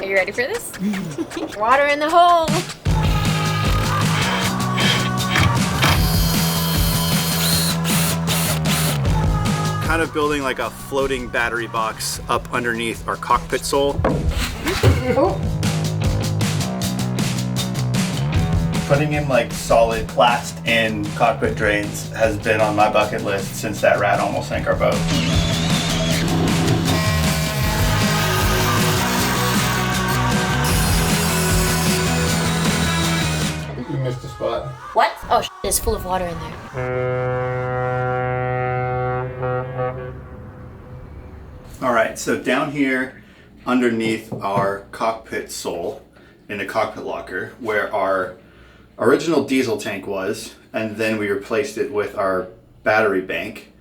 you ready for this? Water in the hole. Kind of building like a floating battery box up underneath our cockpit sole. Oh. Putting in like solid blast in cockpit drains has been on my bucket list since that rat almost sank our boat. I think you missed a spot. What? Oh, it's full of water in there. All right, so down here underneath our cockpit sole in the cockpit locker where our original diesel tank was, and then we replaced it with our battery bank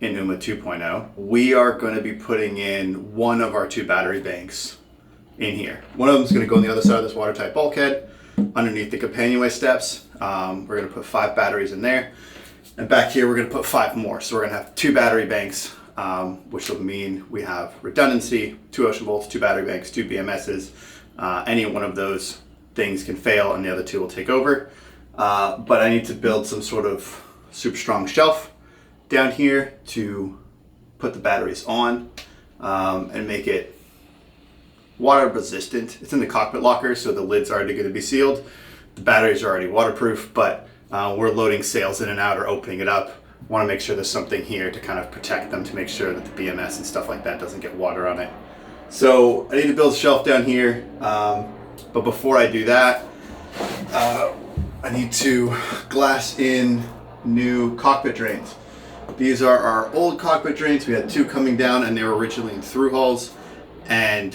in UMA 2.0, we are going to be putting in one of our 2 battery banks in here. One of them is going to go on the other side of this watertight bulkhead underneath the companionway steps. We're going to put 5 batteries in there, and back here we're going to put 5 more. So we're going to have 2 battery banks, which will mean we have redundancy, 2 ocean bolts, 2 battery banks, 2 BMSs. Any one of those things can fail and the other 2 will take over. But I need to build some sort of super strong shelf down here to put the batteries on and make it water resistant. It's in the cockpit locker, so the lid's already going to be sealed. The batteries are already waterproof, but we're loading sails in and out or opening it up. Want to make sure there's something here to kind of protect them, to make sure that the BMS and stuff like that doesn't get water on it. So I need to build a shelf down here, but before I do that, I need to glass in new cockpit drains. These are our old cockpit drains. We had 2 coming down, and they were originally in through hulls, and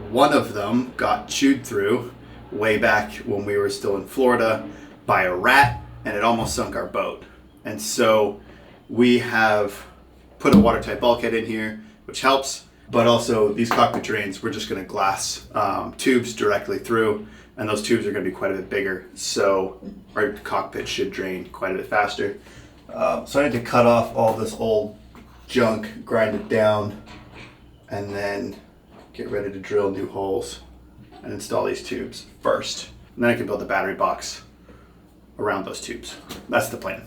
one of them got chewed through way back when we were still in Florida by a rat, and it almost sunk our boat. And so we have put a watertight bulkhead in here, which helps, but also these cockpit drains, we're just going to glass tubes directly through, and those tubes are going to be quite a bit bigger, so our cockpit should drain quite a bit faster. So I need to cut off all this old junk, grind it down, and then get ready to drill new holes and install these tubes first. And then I can build the battery box around those tubes. That's the plan.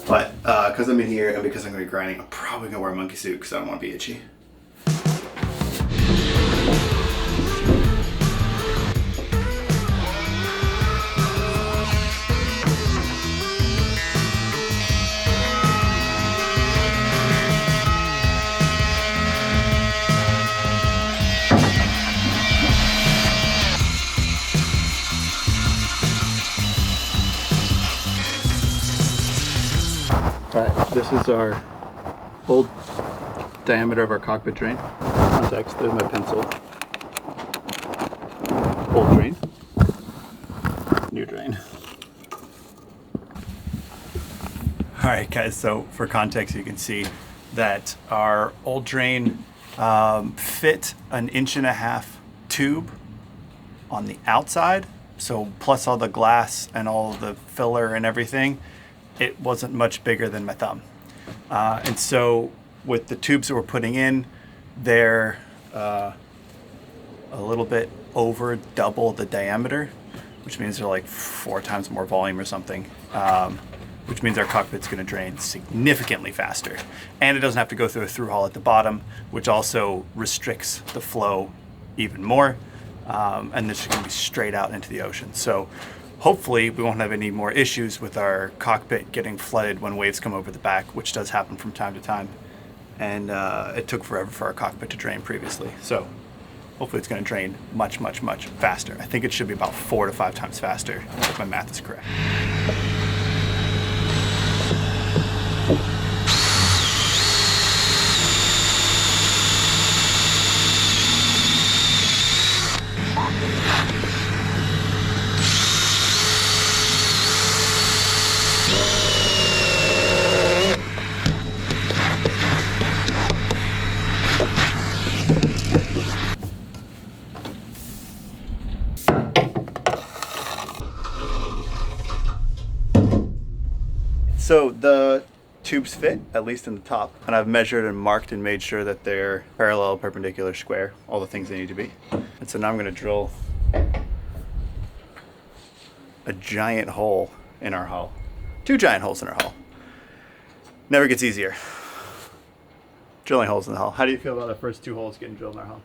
But because I'm in here and because I'm going to be grinding, I'm probably going to wear a monkey suit because I don't want to be itchy. Alright, this is our old diameter of our cockpit drain. Context, there's my pencil. Old drain. New drain. Alright guys, so for context you can see that our old drain fit an 1.5-inch tube on the outside. So plus all the glass and all the filler and everything, it wasn't much bigger than my thumb. And so with the tubes that we're putting in, they're a little bit over double the diameter, which means they're like 4 times more volume or something, which means our cockpit's gonna drain significantly faster. And it doesn't have to go through a through hull at the bottom, which also restricts the flow even more. And this is gonna be straight out into the ocean. So hopefully we won't have any more issues with our cockpit getting flooded when waves come over the back, which does happen from time to time. And it took forever for our cockpit to drain previously. So hopefully it's going to drain much, much, much faster. I think it should be about 4 to 5 times faster if my math is correct. So the tubes fit, at least in the top. And I've measured and marked and made sure that they're parallel, perpendicular, square, all the things they need to be. And so now I'm gonna drill a giant hole in our hull. 2 giant holes in our hull. Never gets easier. Drilling holes in the hull. How do you feel about the first 2 holes getting drilled in our hull?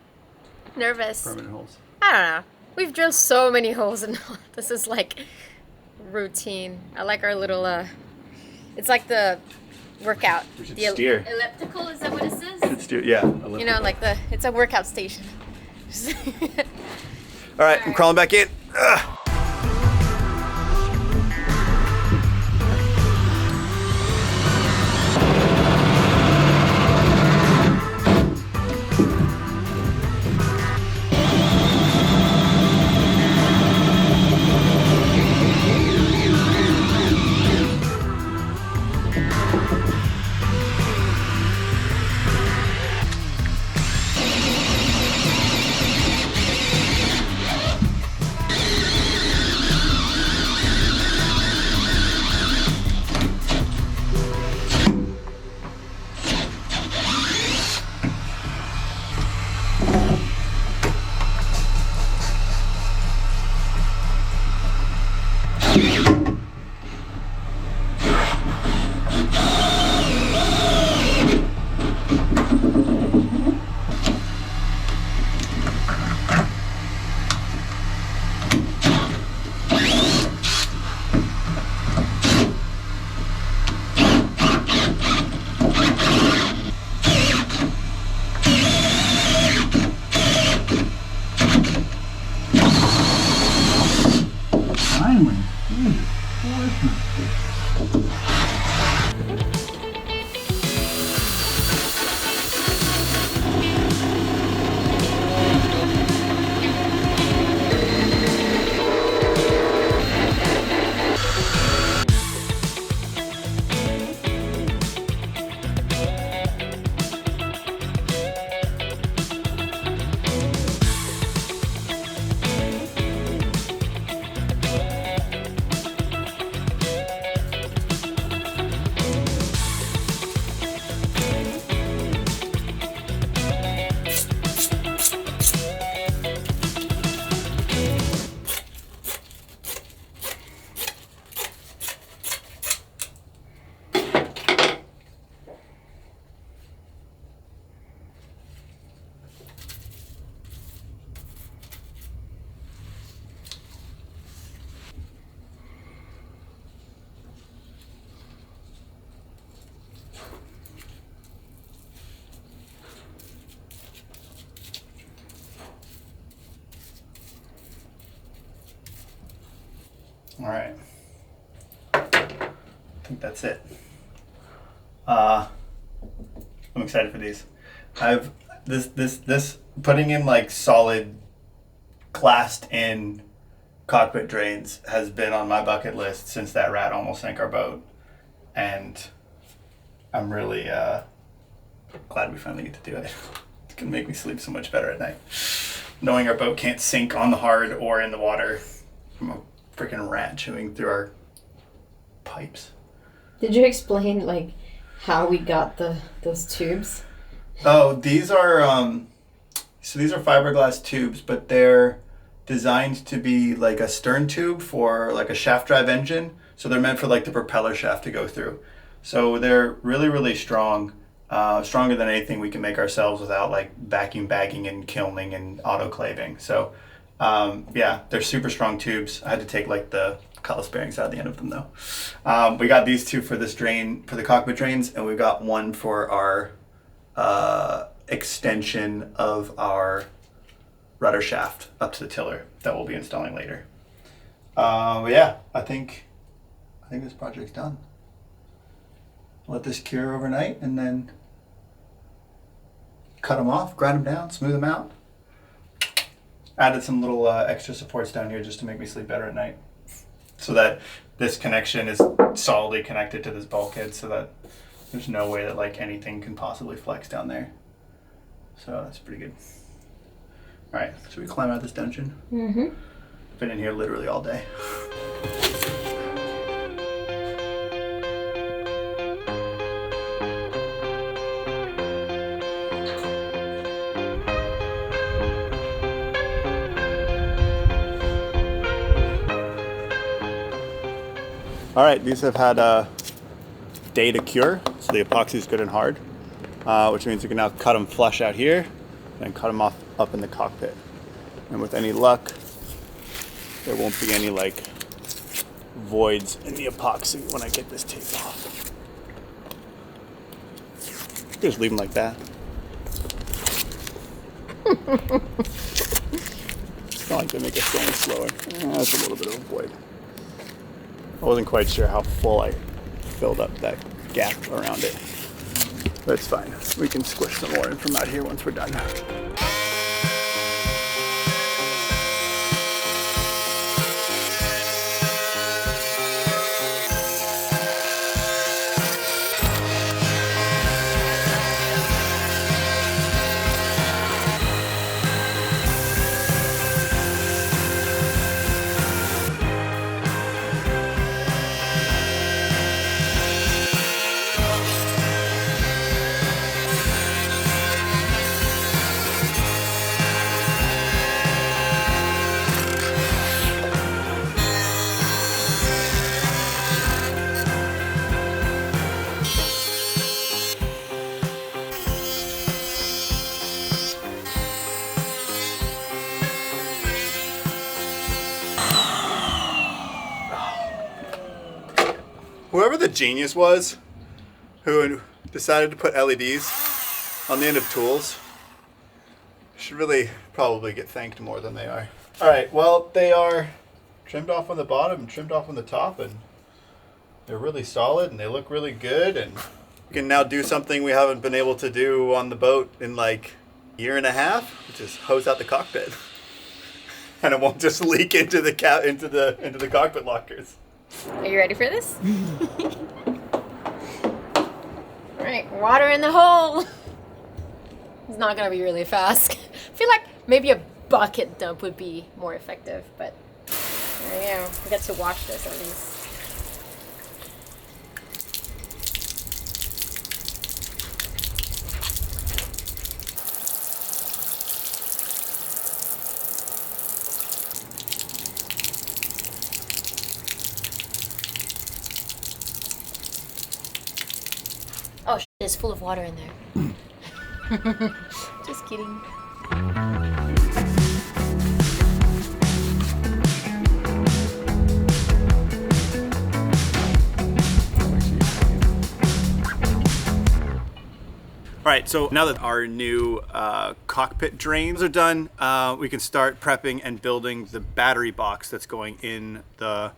Nervous. Permanent holes. I don't know. We've drilled so many holes in this is like routine. I like our little it's like the workout. We should the steer. Elliptical, is that what it says? Should steer, yeah. You know, like it's a workout station. All right, I'm crawling back in. Ugh. All right, I think that's it. I'm excited for these. I've this putting in like solid glassed in cockpit drains has been on my bucket list since that rat almost sank our boat, and I'm really glad we finally get to do it. It's gonna make me sleep so much better at night, knowing our boat can't sink on the hard or in the water from a freaking rat chewing through our pipes. Did you explain like how we got those tubes? Oh, these are these are fiberglass tubes, but they're designed to be like a stern tube for like a shaft drive engine. So they're meant for like the propeller shaft to go through. So they're really, really strong, stronger than anything we can make ourselves without like vacuum bagging and kilning and autoclaving. So yeah, they're super strong tubes. I had to take like the cutlass bearings out of the end of them though. We got these 2 for this drain, for the cockpit drains, and we've got one for our extension of our rudder shaft up to the tiller that we'll be installing later. But yeah, I think this project's done. Let this cure overnight and then cut them off, grind them down, smooth them out. Added some little extra supports down here just to make me sleep better at night, so that this connection is solidly connected to this bulkhead, so that there's no way that like anything can possibly flex down there. So that's pretty good. All right, should we climb out this dungeon? Mm-hmm. Been in here literally all day. All right, these have had a day to cure, so the epoxy is good and hard, which means you can now cut them flush out here and cut them off up in the cockpit. And with any luck, there won't be any like voids in the epoxy when I get this tape off. Just leave them like that. It's not like they make us go any slower. That's a little bit of a void. I wasn't quite sure how full I filled up that gap around it. But it's fine. We can squish some more in from out here once we're done. Whoever the genius was who decided to put LEDs on the end of tools should really probably get thanked more than they are. All right, well, they are trimmed off on the bottom and trimmed off on the top, and they're really solid and they look really good, and we can now do something we haven't been able to do on the boat in like a year and a half, which is hose out the cockpit. And it won't just leak into the cockpit lockers. Are you ready for this? All right, water in the hole. It's not gonna be really fast. I feel like maybe a bucket dump would be more effective, but there you go. We get to watch this at least. Oh, it's full of water in there. Just kidding. All right, so now that our new cockpit drains are done, we can start prepping and building the battery box that's going in the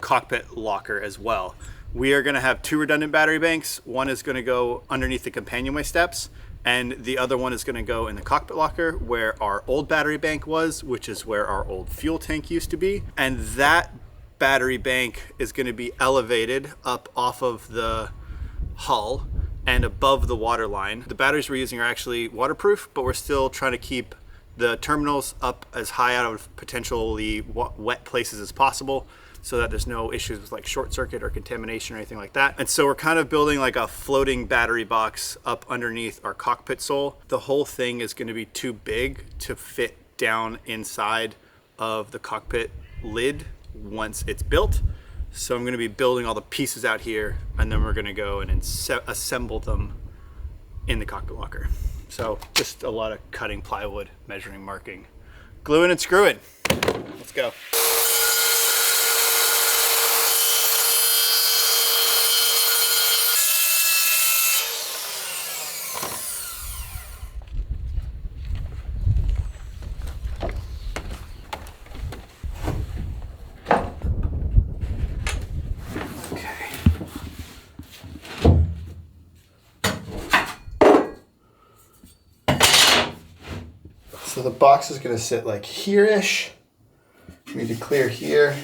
cockpit locker as well. We are going to have 2 redundant battery banks. One is going to go underneath the companionway steps, and the other one is going to go in the cockpit locker where our old battery bank was, which is where our old fuel tank used to be. And that battery bank is going to be elevated up off of the hull and above the water line. The batteries we're using are actually waterproof, but we're still trying to keep the terminals up as high out of potentially wet places as possible, so that there's no issues with like short circuit or contamination or anything like that. And so we're kind of building like a floating battery box up underneath our cockpit sole. The whole thing is going to be too big to fit down inside of the cockpit lid once it's built. So I'm going to be building all the pieces out here, and then we're going to go and assemble them in the cockpit locker. So just a lot of cutting plywood, measuring, marking, gluing and screwing. Let's go. So the box is going to sit like here-ish. We need to clear here.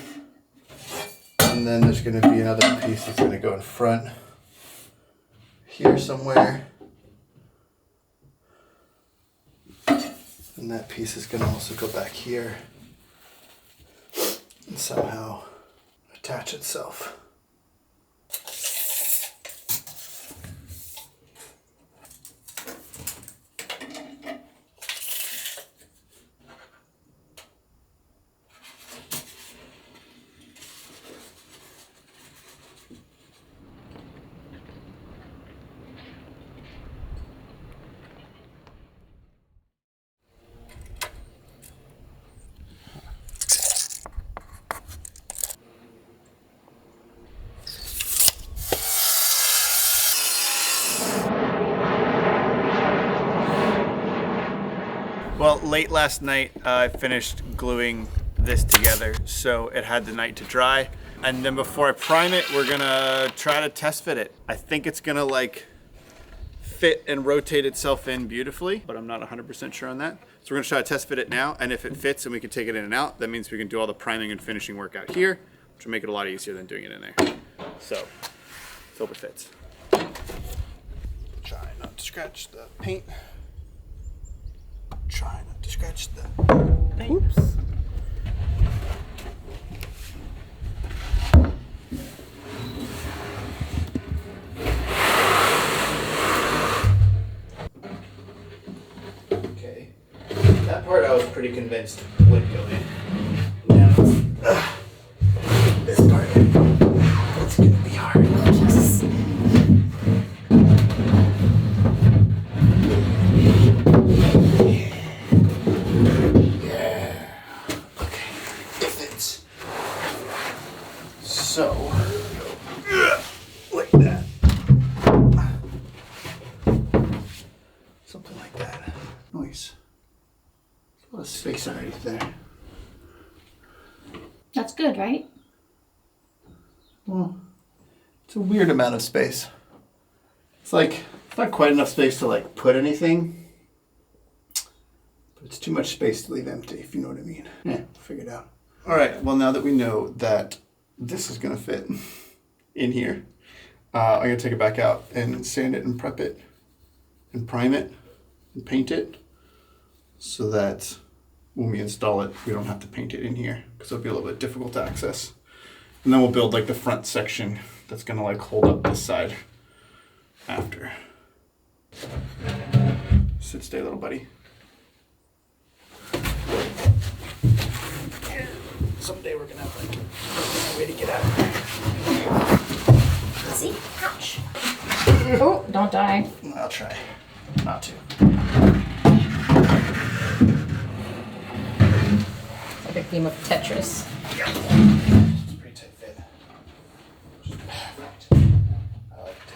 And then there's going to be another piece that's going to go in front here somewhere. And that piece is going to also go back here and somehow attach itself. late last night. I finished gluing this together, so it had the night to dry. And then before I prime it, we're gonna try to test fit it. I think it's gonna like fit and rotate itself in beautifully, but I'm not 100% sure on that. So we're gonna try to test fit it now, and if it fits and we can take it in and out, that means we can do all the priming and finishing work out here, which will make it a lot easier than doing it in there. So, let's hope it fits. Try not to scratch the paint. Try not to scratch the paint. Oops. Okay. That part I was pretty convinced would go in. Now, this part, it's gonna be hard. Just... So, like that. Something like that. Nice. A lot of space underneath there. That's good, right? Well, it's a weird amount of space. It's like, it's not quite enough space to like put anything, but it's too much space to leave empty, if you know what I mean. Yeah, figure it out. All right, well now that we know that this is gonna fit in here, I'm gonna take it back out and sand it and prep it and prime it and paint it so that when we install it, we don't have to paint it in here because it'll be a little bit difficult to access. And then we'll build like the front section that's gonna like hold up this side after. Sit, stay, little buddy. Someday we're gonna have like a way to get out of here. See? Ouch. Oh, don't die. I'll try not to. Like a game of Tetris. Yeah. It's a pretty tight fit. Just perfect. I like it.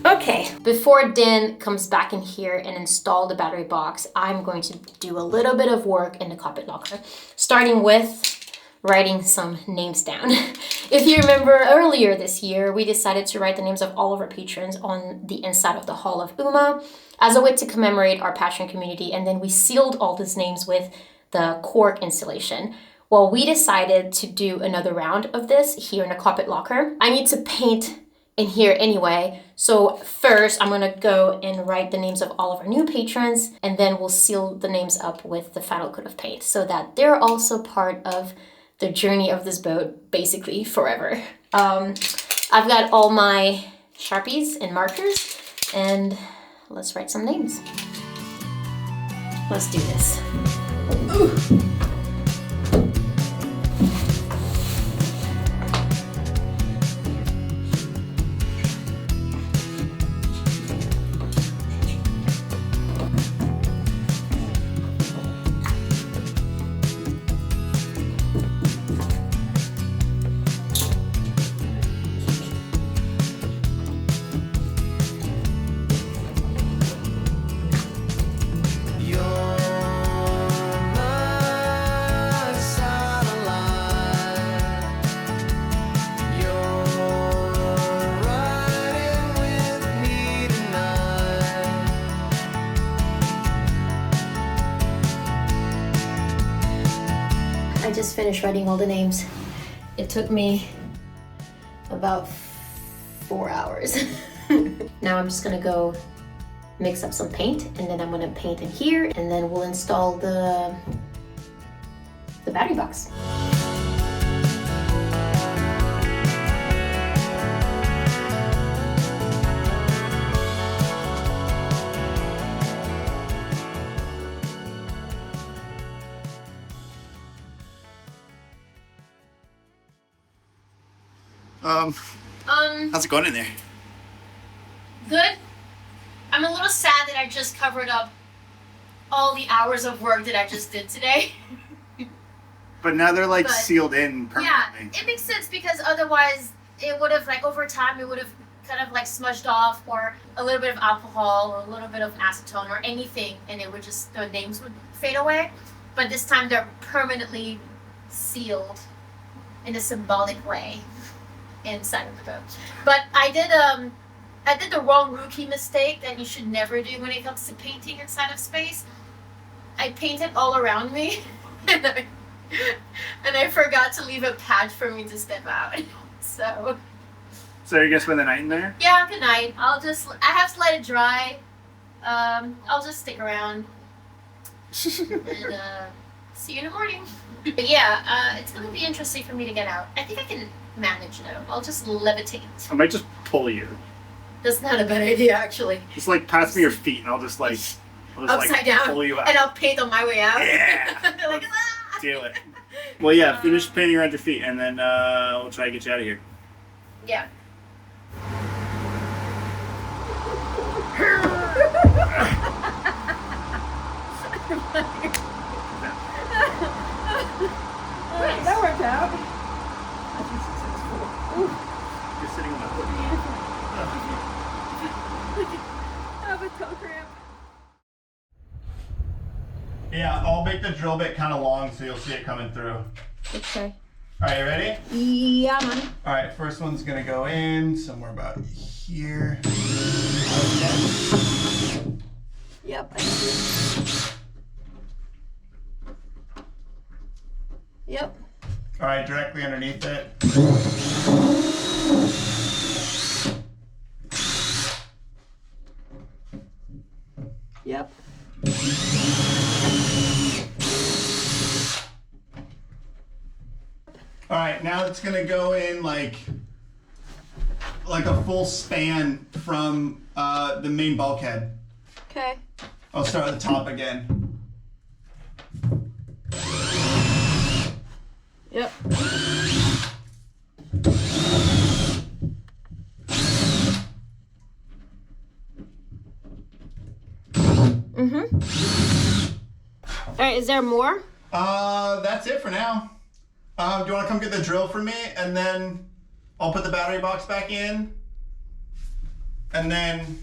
Okay, before Dan comes back in here and install the battery box, I'm going to do a little bit of work in the carpet locker, starting with writing some names down. If you remember earlier this year, we decided to write the names of all of our patrons on the inside of the Hall of Uma as a way to commemorate our Patron community, and then we sealed all these names with the cork installation. Well, we decided to do another round of this here in the carpet locker. I need to paint in here anyway. So first I'm gonna go and write the names of all of our new patrons, and then we'll seal the names up with the final coat of paint so that they're also part of the journey of this boat basically forever. I've got all my Sharpies and markers, and let's write some names. Let's do this. Ooh. I just finished writing all the names. It took me about 4 hours. Now I'm just gonna go mix up some paint, and then I'm gonna paint in here, and then we'll install the battery box. How's it going in there? good. I'm a little sad that I just covered up all the hours of work that I just did today. But now they're like But- sealed in permanently. Yeah, it makes sense because otherwise it would have like over time it would have kind of like smudged off, or a little bit of alcohol or a little bit of acetone or anything, and it would just, the names would fade away. But this time they're permanently sealed in a symbolic way inside of the boat. But I did the wrong rookie mistake that you should never do when it comes to painting inside of space. I painted all around me and I forgot to leave a patch for me to step out. So So you're gonna spend the night in there? yeah, good night. I have to let it dry. I'll just stick around and see you in the morning. But yeah, it's gonna be interesting for me to get out. I think I can manage though. I'll just levitate. I might just pull you. That's not a bad idea, actually. Just like pass me your feet and I'll just Upside down, pull you out. and I'll paint on my way out. Yeah. Like, ah! Do it. Well, yeah, finish painting around your feet and then we'll try to get you out of here. Yeah. That worked out. You're sitting on my foot. Yeah, I'll make the drill bit kind of long so you'll see it coming through. Okay. Alright, you ready? Yeah, man. Alright, first one's gonna go in somewhere about here. Yep, I see. Yep. Alright, directly underneath it. Yep. Alright, now it's gonna go in like a full span from the main bulkhead. Okay. I'll start at the top again. Yep. Alright, is there more? That's it for now. Do you want to come get the drill for me, and then I'll put the battery box back in, and then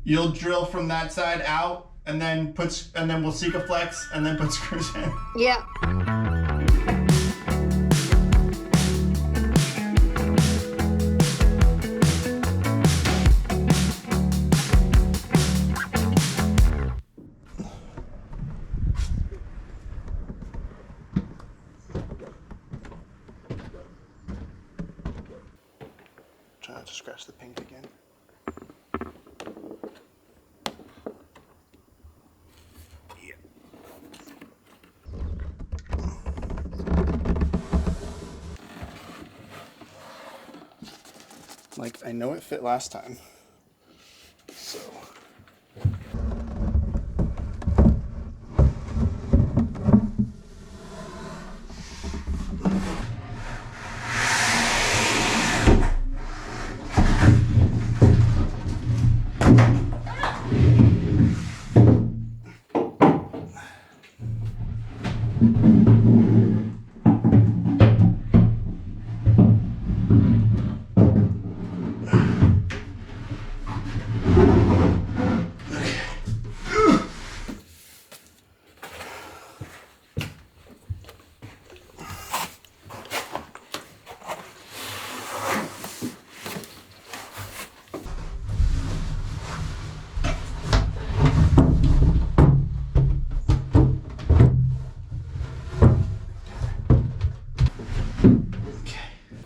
you'll drill from that side out, and then we'll Sikaflex, and then put screws in. Yeah. Try not to scratch the paint again. Yeah. Like, I know it fit last time. So.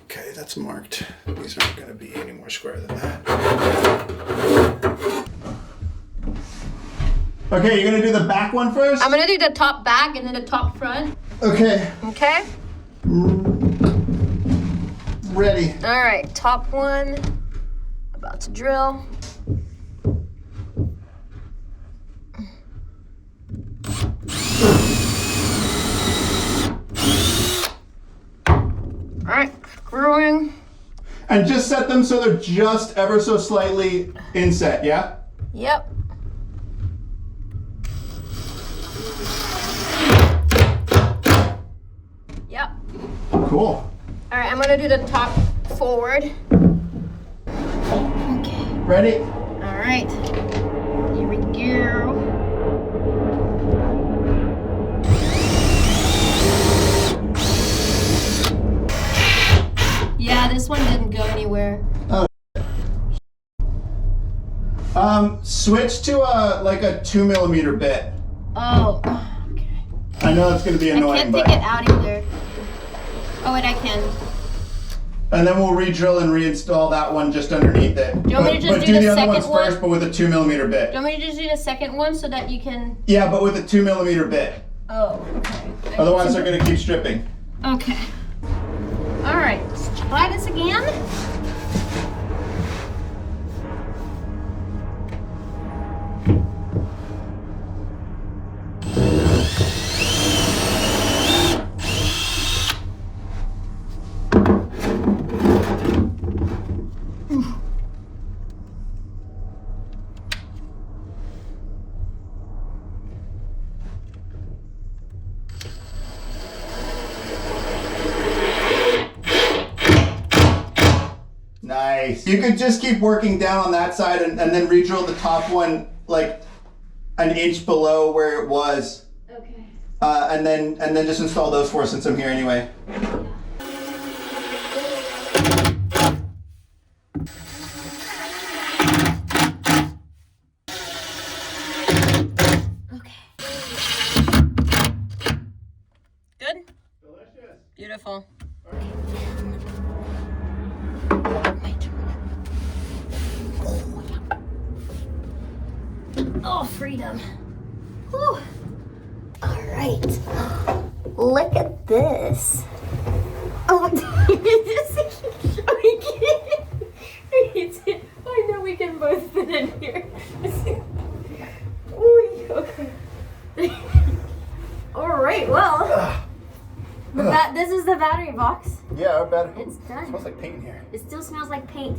Okay, that's marked. These aren't going to be any more square than that. Okay, you're going to do the back one first? I'm gonna do the top back and then the top front. Okay, Okay? ready. Alright, top one. About to drill. Alright, screwing. And just set them so they're just ever so slightly inset, yeah? Yep. Yep. Cool. All right, I'm gonna do the top forward. Okay. Ready? All right. Here we go. Yeah, this one didn't go anywhere. Switch to like a 2mm bit. Oh, okay. I know that's gonna be I annoying, can't but. take it out either. Oh, wait, I can. And then we'll re-drill and reinstall that one just underneath it. Do you want me to just but do the other second ones one? first, but with a 2mm bit. Do you want me to just do the second one so that you can... Yeah, but with a 2mm bit. Oh, okay. Otherwise, they're gonna keep stripping. Okay. All right, let's try this again. Nice. You could just keep working down on that side and then re-drill the top one like an inch below where it was. Okay. And then just install those four since I'm here anyway. Okay. Good? Delicious. Beautiful. Oh, freedom. Whew. All right. Look at this. Oh, I know we can both fit in here. Ooh, okay. All right, well, this is the battery box. Yeah, I bet. It's done. It smells like paint in here. It still smells like paint.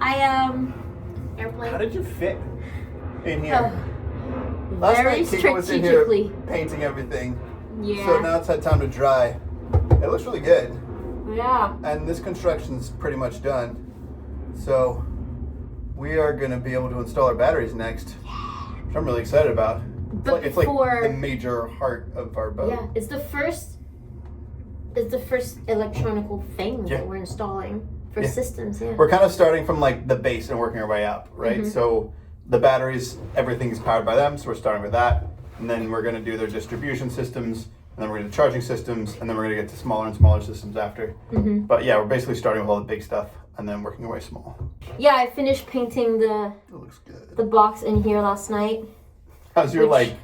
Airplane. How did you fit in here? Last very night Kiko was in here strategically. painting everything. Yeah. So now it's had time to dry. It looks really good. Yeah. And this construction's pretty much done. So we are going to be able to install our batteries next, which I'm really excited about. But it's like the major heart of our boat. Yeah, it's the first electronical thing that we're installing for systems. Yeah. We're kind of starting from like the base and working our way up, right? Mm-hmm. So the batteries, everything's powered by them, so we're starting with that. And then we're going to do their distribution systems, and then we're going to do charging systems, and then we're going to get to smaller and smaller systems after. Mm-hmm. But yeah, we're basically starting with all the big stuff and then working our way small. Yeah, I finished painting It looks good. the box in here last night. How's your like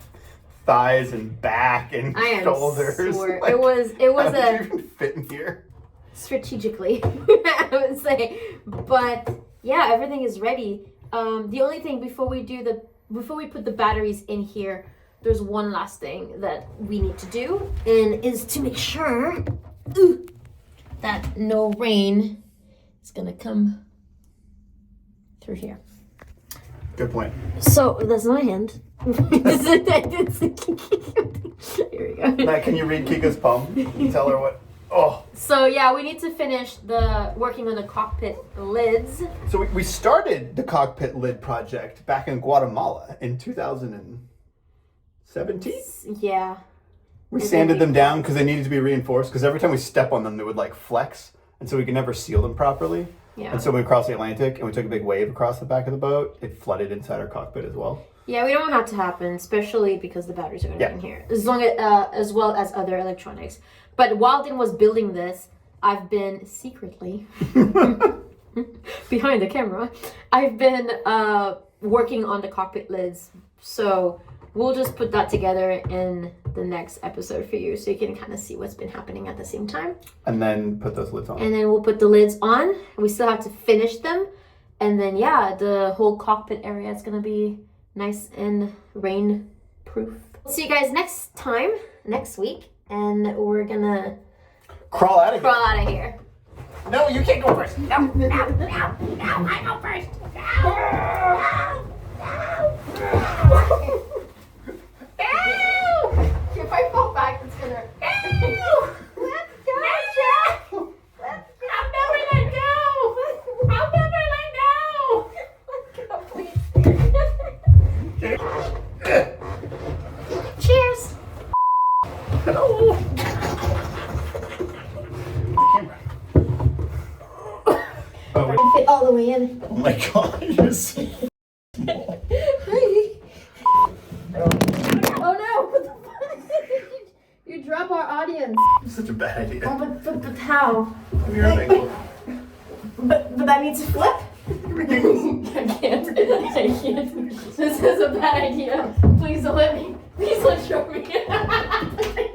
thighs and back and I am shoulders? sore. Like, it was how did a you even fit in here? strategically, I would say. But yeah, everything is ready. The only thing before we put the batteries in here, there's one last thing that we need to do, and is to make sure that no rain is gonna come through here. Good point. So that's my hand. Here we go. Matt, can you read Kika's palm? Tell her what. Oh. So yeah, we need to finish working on the cockpit lids. So we started the cockpit lid project back in Guatemala in 2017. Yeah. We sanded them down because they needed to be reinforced, because every time we step on them, they would like flex, and so we could never seal them properly. Yeah. And so when we crossed the Atlantic and we took a big wave across the back of the boat, it flooded inside our cockpit as well. Yeah, we don't want that to happen, especially because the batteries are going to be in here, as well as other electronics. But while Din was building this, I've been secretly behind the camera. I've been working on the cockpit lids, so we'll just put that together in the next episode for you, so you can kind of see what's been happening at the same time. And then put those lids on. And then we'll put the lids on. We still have to finish them, and then yeah, the whole cockpit area is gonna be nice and rain proof. See you guys next week, and we're gonna Crawl out of here. crawl out of here. No, you can't go first. No, No, I go first. If I fall back, it's gonna. Let's go, Jack. Let's go. I'll never let go. I'll never let go. Let's go, please. Cheers. Hello. Oh, Fit all the way in. oh my god, you're so small. Oh no! What the fuck? You drop our audience. Such a bad idea. Oh, but how? Your ankle. But that needs to flip? I can't. I can't. This is a bad idea. Please don't let me. Please don't show me.